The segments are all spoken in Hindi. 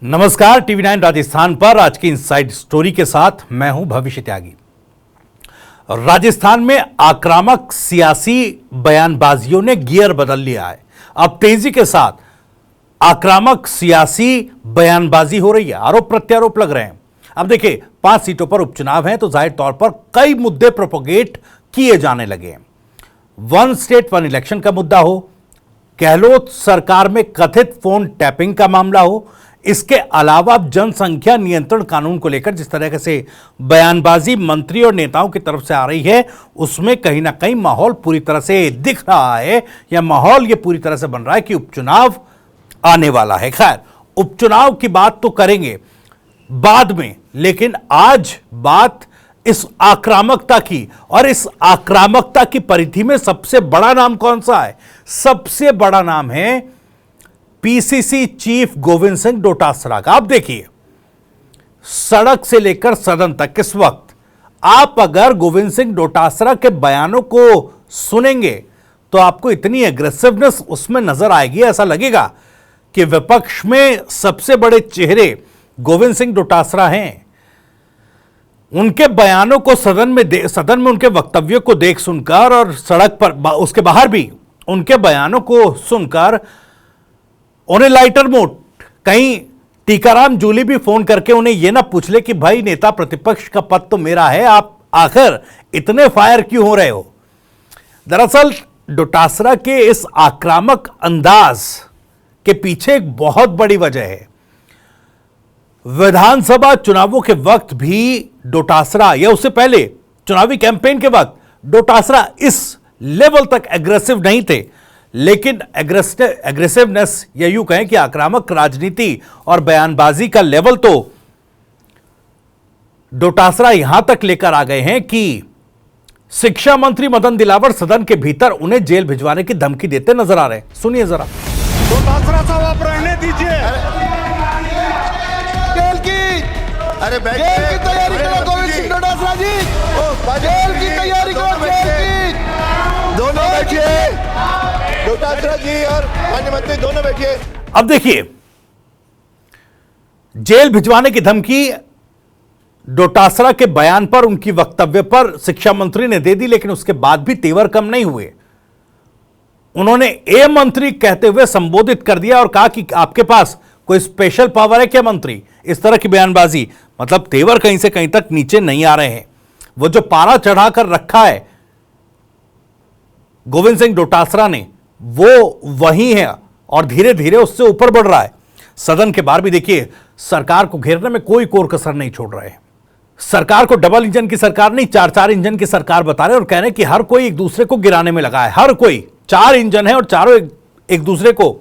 नमस्कार, टीवी9 राजस्थान पर आज की इनसाइड स्टोरी के साथ मैं हूं भविष्य त्यागी। राजस्थान में आक्रामक सियासी बयानबाजियों ने गियर बदल लिया है। अब तेजी के साथ आक्रामक सियासी बयानबाजी हो रही है, आरोप प्रत्यारोप लग रहे हैं। अब देखिए, 5 सीटों पर उपचुनाव हैं तो जाहिर तौर पर कई मुद्दे प्रोपोगेट किए जाने लगे हैं। वन स्टेट वन इलेक्शन का मुद्दा हो, गहलोत सरकार में कथित फोन टैपिंग का मामला हो, इसके अलावा जनसंख्या नियंत्रण कानून को लेकर जिस तरह से बयानबाजी मंत्री और नेताओं की तरफ से आ रही है, उसमें कहीं ना कहीं माहौल पूरी तरह से दिख रहा है, या माहौल ये पूरी तरह से बन रहा है कि उपचुनाव आने वाला है। खैर, उपचुनाव की बात तो करेंगे बाद में, लेकिन आज बात इस आक्रामकता की, और इस आक्रामकता की परिधि में सबसे बड़ा नाम कौन सा है? सबसे बड़ा नाम है पीसीसी चीफ गोविंद सिंह डोटासरा का। आप देखिए, सड़क से लेकर सदन तक इस वक्त आप अगर गोविंद सिंह डोटासरा के बयानों को सुनेंगे तो आपको इतनी एग्रेसिवनेस उसमें नजर आएगी, ऐसा लगेगा कि विपक्ष में सबसे बड़े चेहरे गोविंद सिंह डोटासरा हैं। उनके बयानों को सदन में उनके वक्तव्यों को देख सुनकर, और सड़क पर उसके बाहर भी उनके बयानों को सुनकर उन्हें लाइटर मोड, कहीं टीकाराम जूली भी फोन करके उन्हें यह ना पूछ ले कि भाई नेता प्रतिपक्ष का पद तो मेरा है, आप आखिर इतने फायर क्यों हो रहे हो। दरअसल डोटासरा के इस आक्रामक अंदाज के पीछे एक बहुत बड़ी वजह है। विधानसभा चुनावों के वक्त भी डोटासरा, या उससे पहले चुनावी कैंपेन के वक्त डोटासरा इस लेवल तक एग्रेसिव नहीं थे, लेकिन एग्रेसिवनेस, या यूं कहें कि आक्रामक राजनीति और बयानबाजी का लेवल तो डोटासरा यहां तक लेकर आ गए हैं कि शिक्षा मंत्री मदन दिलावर सदन के भीतर उन्हें जेल भिजवाने की धमकी देते नजर आ रहे हैं। सुनिए जरा। डोटासरा साहब, आप रहने दीजिए। जेल की तैयारी करो गोविंद सिंह डोटासरा जी, जेल की तैयारी करो, जेल की। दोनों बैठिए, डोटासरा जी और माननीय मंत्री दोनों बैठिए। अब देखिए, जेल भिजवाने की धमकी डोटासरा के बयान पर, उनकी वक्तव्य पर शिक्षा मंत्री ने दे दी, लेकिन उसके बाद भी तेवर कम नहीं हुए। उन्होंने ए मंत्री कहते हुए संबोधित कर दिया और कहा कि आपके पास कोई स्पेशल पावर है क्या मंत्री? इस तरह की बयानबाजी, मतलब तेवर कहीं से कहीं तक नीचे नहीं आ रहे हैं। वो जो पारा चढ़ाकर रखा है गोविंद सिंह डोटासरा ने, वो वही है और धीरे धीरे उससे ऊपर बढ़ रहा है। सदन के बाहर भी देखिए, सरकार को घेरने में कोई कोर कसर नहीं छोड़ रहे हैं। सरकार को डबल इंजन की सरकार नहीं, 4 इंजन की सरकार बता रहे हैं, और कह रहे हैं कि हर कोई एक दूसरे को गिराने में लगा है। हर कोई 4 इंजन है और चारों एक दूसरे को,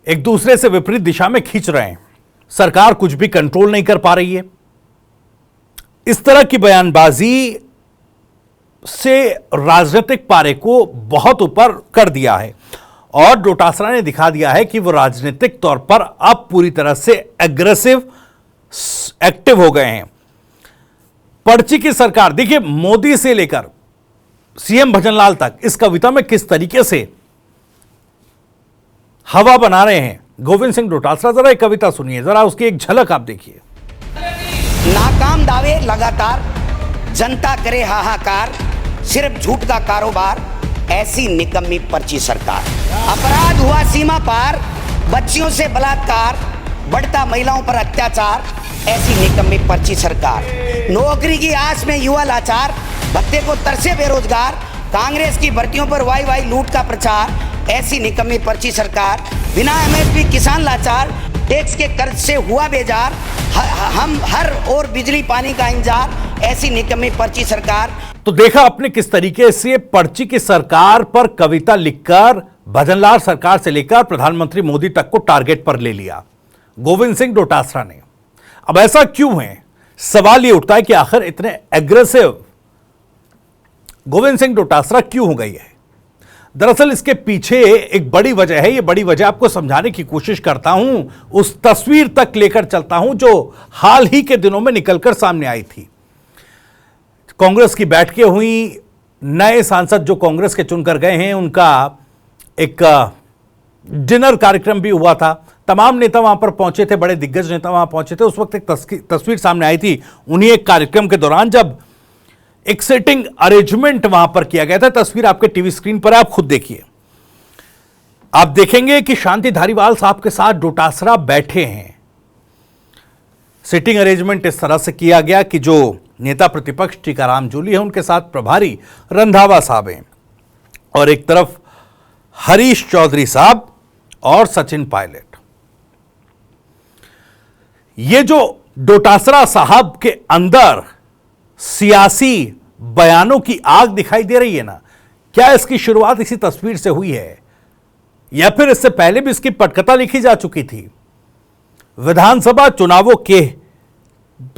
एक दूसरे से विपरीत दिशा में खींच रहे हैं। सरकार कुछ भी कंट्रोल नहीं कर पा रही है। इस तरह की बयानबाजी से राजनीतिक पारे को बहुत ऊपर कर दिया है, और डोटासरा ने दिखा दिया है कि वो राजनीतिक तौर पर अब पूरी तरह से एग्रेसिव, एक्टिव हो गए हैं। पर्ची की सरकार, देखिए मोदी से लेकर सीएम भजनलाल तक इस कविता में किस तरीके से हवा बना रहे हैं गोविंद सिंह डोटासरा। जरा एक कविता सुनिए, जरा उसकी एक झलक आप देखिए। नाकाम दावे लगातार, जनता करे हाहाकार, सिर्फ झूठ का कारोबार, ऐसी निकम्मी पर्ची सरकार। अपराध हुआ सीमा पार, बच्चियों से बलात्कार, बढ़ता महिलाओं पर अत्याचार, ऐसी निकम्मी पर्ची सरकार। नौकरी की आस में युवा लाचार, भत्ते को तरसे बेरोजगार, कांग्रेस की भर्तियों पर वाई वाई लूट का प्रचार, ऐसी निकम्मी पर्ची सरकार। बिना एमएसपी किसान लाचार, टैक्स के कर्ज से हुआ बेजार, हम हर और बिजली पानी का इंतजार, ऐसी निकम्मी पर्ची सरकार। तो देखा आपने किस तरीके से पर्ची की सरकार पर कविता लिखकर भजनलाल सरकार से लेकर प्रधानमंत्री मोदी तक को टारगेट पर ले लिया गोविंद सिंह डोटासरा ने। अब ऐसा क्यों है? सवाल यह उठता है कि आखिर इतने एग्रेसिव गोविंद सिंह डोटासरा क्यों हो गई है? दरअसल इसके पीछे एक बड़ी वजह है। यह बड़ी वजह आपको समझाने की कोशिश करता हूं, उस तस्वीर तक लेकर चलता हूं जो हाल ही के दिनों में निकलकर सामने आई थी। कांग्रेस की बैठकें हुई, नए सांसद जो कांग्रेस के चुनकर गए हैं उनका एक डिनर कार्यक्रम भी हुआ था, तमाम नेता वहां पर पहुंचे थे, बड़े दिग्गज नेता वहां पहुंचे थे। उस वक्त एक तस्वीर सामने आई थी उन्हीं एक कार्यक्रम के दौरान जब एक सेटिंग अरेंजमेंट वहां पर किया गया था। तस्वीर आपके टीवी स्क्रीन पर है, आप खुद देखिए। आप देखेंगे कि शांति धारीवाल साहब के साथ डोटासरा बैठे हैं। सिटिंग अरेंजमेंट इस तरह से किया गया कि जो नेता प्रतिपक्ष टीकाराम जूली है उनके साथ प्रभारी रंधावा साहब हैं और एक तरफ हरीश चौधरी साहब और सचिन पायलट। ये जो डोटासरा साहब के अंदर सियासी बयानों की आग दिखाई दे रही है ना, क्या इसकी शुरुआत इसी तस्वीर से हुई है या फिर इससे पहले भी इसकी पटकथा लिखी जा चुकी थी? विधानसभा चुनावों के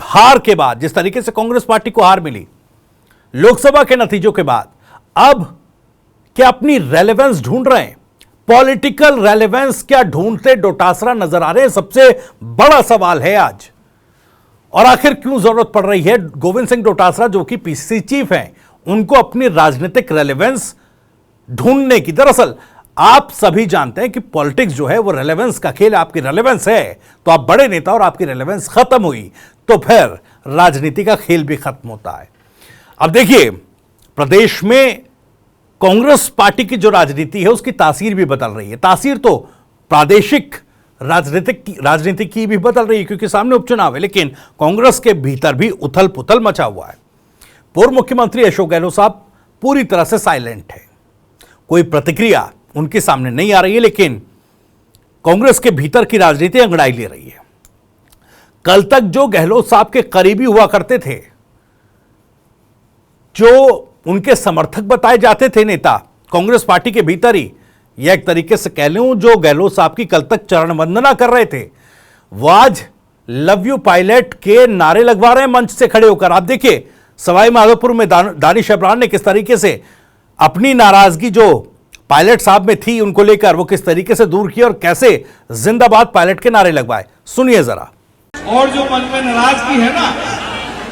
हार के बाद जिस तरीके से कांग्रेस पार्टी को हार मिली, लोकसभा के नतीजों के बाद, अब क्या अपनी रेलेवेंस ढूंढ रहे हैं? पॉलिटिकल रेलेवेंस क्या ढूंढते डोटासरा नजर आ रहे हैं? सबसे बड़ा सवाल है आज। और आखिर क्यों जरूरत पड़ रही है गोविंद सिंह डोटासरा जो कि पीसीसी चीफ हैं, उनको अपनी राजनीतिक रेलेवेंस ढूंढने की? दरअसल आप सभी जानते हैं कि पॉलिटिक्स जो है वो रेलेवेंस का खेल। आपकी रेलेवेंस है तो आप बड़े नेता और आपकी रेलेवेंस खत्म हुई तो फिर राजनीति का खेल भी खत्म होता है। अब देखिए, प्रदेश में कांग्रेस पार्टी की जो राजनीति है उसकी तासीर भी बदल रही है। तासीर तो प्रादेशिक राजनीति की भी बदल रही है क्योंकि सामने उपचुनाव है, लेकिन कांग्रेस के भीतर भी उथल पुथल मचा हुआ है। पूर्व मुख्यमंत्री अशोक गहलोत साहब पूरी तरह से साइलेंट है, कोई प्रतिक्रिया उनके सामने नहीं आ रही है, लेकिन कांग्रेस के भीतर की राजनीति अंगड़ाई ले रही है। कल तक जो गहलोत साहब के करीबी हुआ करते थे, जो उनके समर्थक बताए जाते थे नेता कांग्रेस पार्टी के भीतर ही, या एक तरीके से कह लूं जो गहलोत साहब की कल तक चरण वंदना कर रहे थे, वो आज लव यू पायलट के नारे लगवा रहे हैं मंच से खड़े होकर। आप देखिए सवाई माधोपुर में दानिश अबरार ने किस तरीके से अपनी नाराजगी जो पायलट साहब में थी उनको लेकर वो किस तरीके से दूर किया और कैसे जिंदाबाद पायलट के नारे लगवाए। सुनिए जरा। और जो मन में नाराजगी है ना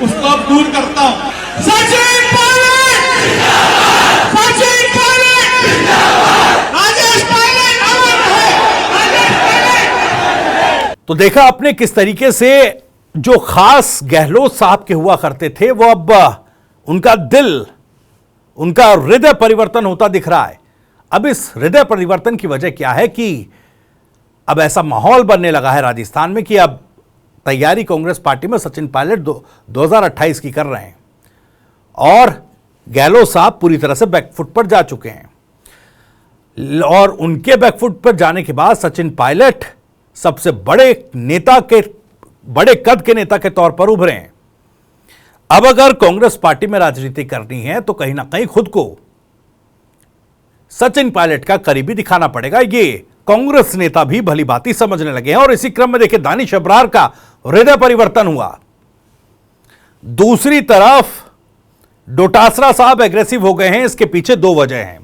उसको अब दूर करता हूं। सचिन पायलट जिंदाबाद, सचिन पायलट जिंदाबाद, राजेश पायलट अमर रहे, राजेश पायलट। तो देखा आपने किस तरीके से जो खास गहलोत साहब के हुआ करते थे वो अब उनका दिल, उनका हृदय परिवर्तन होता दिख रहा है। अब इस हृदय परिवर्तन की वजह क्या है कि अब ऐसा माहौल बनने लगा है राजस्थान में कि अब तैयारी कांग्रेस पार्टी में सचिन पायलट 2028 की कर रहे हैं और गहलोत साहब पूरी तरह से बैकफुट पर जा चुके हैं। और उनके बैकफुट पर जाने के बाद सचिन पायलट सबसे बड़े कद के नेता के तौर पर उभरे हैं। अब अगर कांग्रेस पार्टी में राजनीति करनी है तो कहीं ना कहीं खुद को सचिन पायलट का करीबी दिखाना पड़ेगा। ये कांग्रेस नेता भी भली भांति समझने लगे हैं और इसी क्रम में देखिए दानिश अबरार का हृदय परिवर्तन हुआ। दूसरी तरफ डोटासरा साहब एग्रेसिव हो गए हैं। इसके पीछे दो वजह हैं।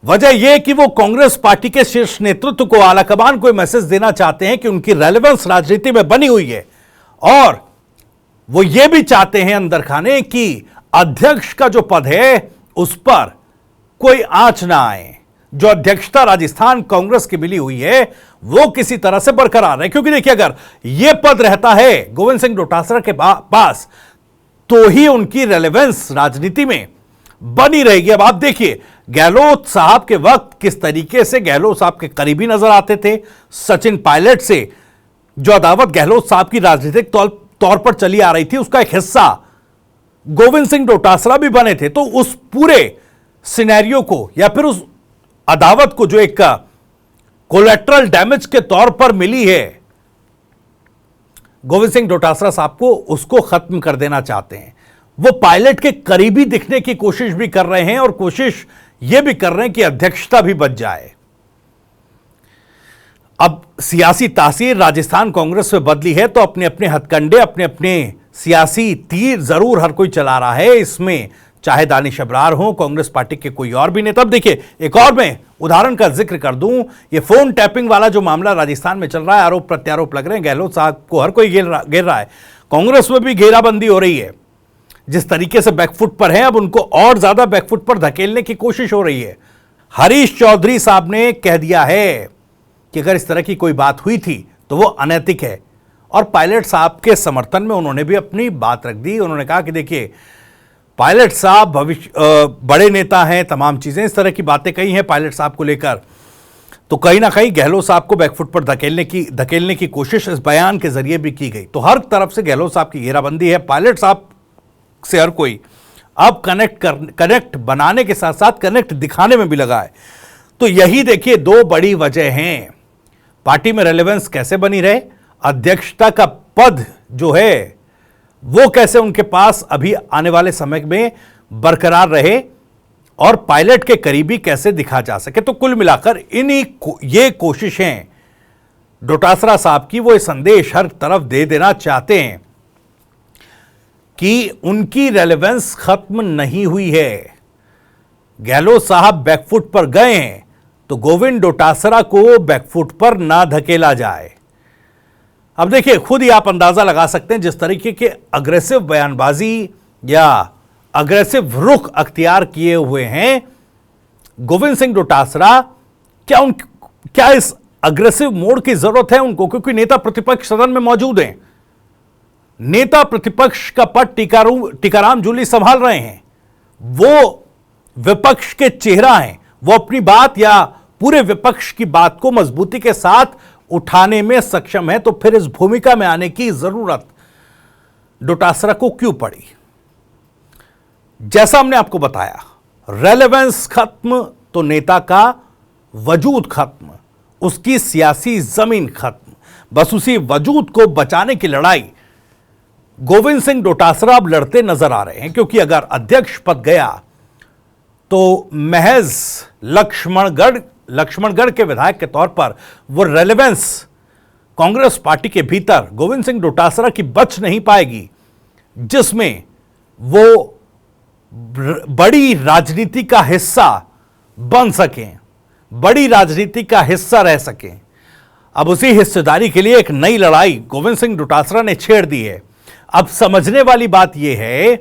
वजह यह कि वो कांग्रेस पार्टी के शीर्ष नेतृत्व को, आलाकमान को मैसेज देना चाहते हैं कि उनकी रेलेवेंस राजनीति में बनी हुई है और वो ये भी चाहते हैं अंदर खाने कि अध्यक्ष का जो पद है उस पर कोई आंच ना आए। जो अध्यक्षता राजस्थान कांग्रेस की मिली हुई है वो किसी तरह से बरकरार है, क्योंकि देखिए अगर यह पद रहता है गोविंद सिंह डोटासरा के पास तो ही उनकी रेलेवेंस राजनीति में बनी रहेगी। अब आप देखिए गहलोत साहब के वक्त किस तरीके से गहलोत साहब के करीबी नजर आते थे। सचिन पायलट से जो अदावत गहलोत साहब की राजनीतिक तौर पर चली आ रही थी उसका एक हिस्सा गोविंद सिंह डोटासरा भी बने थे। तो उस पूरे सिनेरियो को या फिर उस अदावत को जो एक कोलेट्रल डैमेज के तौर पर मिली है गोविंद सिंह डोटासरा साहब को, उसको खत्म कर देना चाहते हैं। वो पायलट के करीबी दिखने की कोशिश भी कर रहे हैं और कोशिश यह भी कर रहे हैं कि अध्यक्षता भी बच जाए। अब सियासी तासीर राजस्थान कांग्रेस में बदली है तो अपने अपने हथकंडे, अपने अपने सियासी तीर जरूर हर कोई चला रहा है। इसमें चाहे दानिश अबरार हो, कांग्रेस पार्टी के कोई और भी नेता। अब देखिए एक और मैं उदाहरण का जिक्र कर दूं, ये फोन टैपिंग वाला जो मामला राजस्थान में चल रहा है, आरोप प्रत्यारोप लग रहे हैं, गहलोत साहब को हर कोई घेर रहा है। कांग्रेस में भी घेराबंदी हो रही है। जिस तरीके से बैकफुट पर है अब उनको और ज्यादा बैकफुट पर धकेलने की कोशिश हो रही है। हरीश चौधरी साहब ने कह दिया है कि अगर इस तरह की कोई बात हुई थी तो वो अनैतिक है। और पायलट साहब के समर्थन में उन्होंने भी अपनी बात रख दी। उन्होंने कहा कि देखिए, पायलट साहब भविष्य बड़े नेता हैं, तमाम चीज़ें, इस तरह की बातें कही हैं पायलट साहब को लेकर। तो कहीं ना कहीं गहलोत साहब को बैकफुट पर धकेलने की कोशिश इस बयान के जरिए भी की गई। तो हर तरफ से गहलोत साहब की घेराबंदी है। पायलट साहब से हर कोई अब कनेक्ट बनाने के साथ साथ कनेक्ट दिखाने में भी लगा है। तो यही देखिए दो बड़ी वजह हैं, पार्टी में रेलेवेंस कैसे बनी रहे, अध्यक्षता का पद जो है वो कैसे उनके पास अभी आने वाले समय में बरकरार रहे, और पायलट के करीबी कैसे दिखा जा सके। तो कुल मिलाकर ये कोशिशें डोटासरा साहब की, वो ये संदेश हर तरफ दे देना चाहते हैं कि उनकी रेलेवेंस खत्म नहीं हुई है। गहलोत साहब बैकफुट पर गए हैं तो गोविंद डोटासरा को बैकफुट पर ना धकेला जाए। अब देखिए, खुद ही आप अंदाजा लगा सकते हैं जिस तरीके के अग्रेसिव बयानबाजी या अग्रेसिव रुख अख्तियार किए हुए हैं गोविंद सिंह डोटासरा, क्या इस अग्रेसिव मोड की जरूरत है उनको? क्योंकि नेता प्रतिपक्ष सदन में मौजूद हैं, नेता प्रतिपक्ष का पद टीकाराम जूली संभाल रहे हैं, वो विपक्ष के चेहरा हैं, वो अपनी बात या पूरे विपक्ष की बात को मजबूती के साथ उठाने में सक्षम है। तो फिर इस भूमिका में आने की जरूरत डोटासरा को क्यों पड़ी? जैसा हमने आपको बताया, रेलेवेंस खत्म तो नेता का वजूद खत्म, उसकी सियासी जमीन खत्म। बस उसी वजूद को बचाने की लड़ाई गोविंद सिंह डोटासरा अब लड़ते नजर आ रहे हैं। क्योंकि अगर अध्यक्ष पद गया तो महज लक्ष्मणगढ़ के विधायक के तौर पर वो रेलेवेंस कांग्रेस पार्टी के भीतर गोविंद सिंह डोटासरा की बच नहीं पाएगी, जिसमें वो बड़ी राजनीति का हिस्सा बन सकें, बड़ी राजनीति का हिस्सा रह सकें। अब उसी हिस्सेदारी के लिए एक नई लड़ाई गोविंद सिंह डोटासरा ने छेड़ दी है। अब समझने वाली बात यह है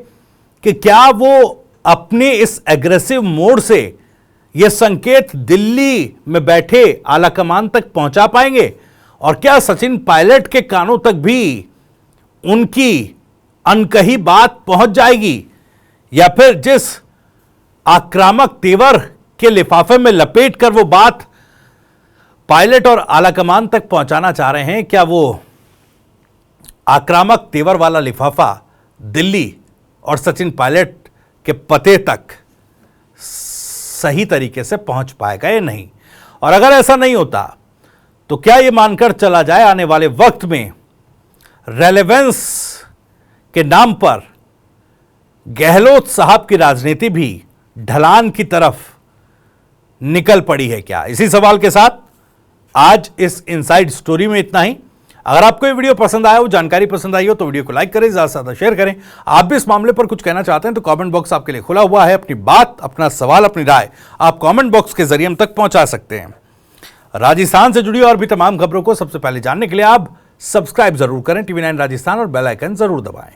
कि क्या वो अपने इस एग्रेसिव मोड से यह संकेत दिल्ली में बैठे आलाकमान तक पहुंचा पाएंगे, और क्या सचिन पायलट के कानों तक भी उनकी अनकही बात पहुंच जाएगी, या फिर जिस आक्रामक तेवर के लिफाफे में लपेटकर वो बात पायलट और आलाकमान तक पहुंचाना चाह रहे हैं, क्या वो आक्रामक तेवर वाला लिफाफा दिल्ली और सचिन पायलट के पते तक सही तरीके से पहुंच पाएगा या नहीं? और अगर ऐसा नहीं होता तो क्या यह मानकर चला जाए आने वाले वक्त में रेलेवेंस के नाम पर गहलोत साहब की राजनीति भी ढलान की तरफ निकल पड़ी है क्या? इसी सवाल के साथ आज इस इनसाइड स्टोरी में इतना ही। अगर आपको ये वीडियो पसंद आया हो, जानकारी पसंद आई हो, तो वीडियो को लाइक करें, ज्यादा से ज्यादा शेयर करें। आप भी इस मामले पर कुछ कहना चाहते हैं तो कमेंट बॉक्स आपके लिए खुला हुआ है। अपनी बात, अपना सवाल, अपनी राय आप कमेंट बॉक्स के जरिए हम तक पहुंचा सकते हैं। राजस्थान से जुड़ी और भी तमाम खबरों को सबसे पहले जानने के लिए आप सब्सक्राइब जरूर करें टीवी 9 राजस्थान, और बेल आइकन जरूर दबाएं।